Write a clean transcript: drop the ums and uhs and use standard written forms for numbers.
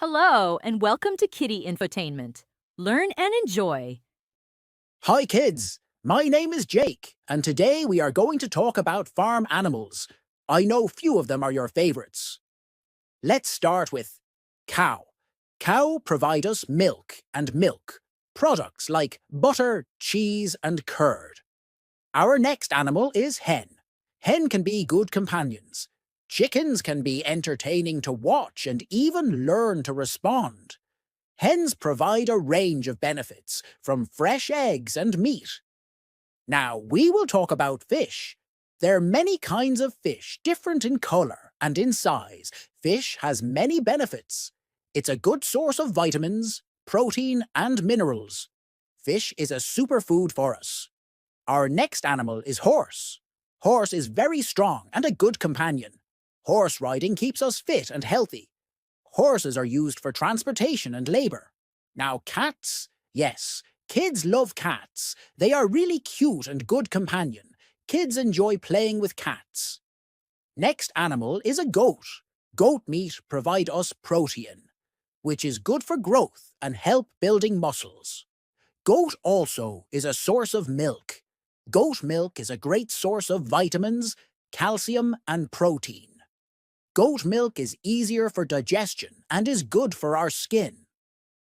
Hello, and welcome to Kitty Infotainment. Learn and enjoy. Hi kids, my name is Jake, and today we are going to talk about farm animals. I know few of them are your favourites. Let's start with cow. Cow provide us milk, products like butter, cheese and curd. Our next animal is hen. Hen can be good companions. Chickens can be entertaining to watch and even learn to respond. Hens provide a range of benefits, from fresh eggs and meat. Now, we will talk about fish. There are many kinds of fish, different in colour and in size. Fish has many benefits. It's a good source of vitamins, protein and minerals. Fish is a superfood for us. Our next animal is horse. Horse is very strong and a good companion. Horse riding keeps us fit and healthy. Horses are used for transportation and labour. Now cats, yes, kids love cats. They are really cute and good companion. Kids enjoy playing with cats. Next animal is a goat. Goat meat provide us protein, which is good for growth and help building muscles. Goat also is a source of milk. Goat milk is a great source of vitamins, calcium and protein. Goat milk is easier for digestion and is good for our skin.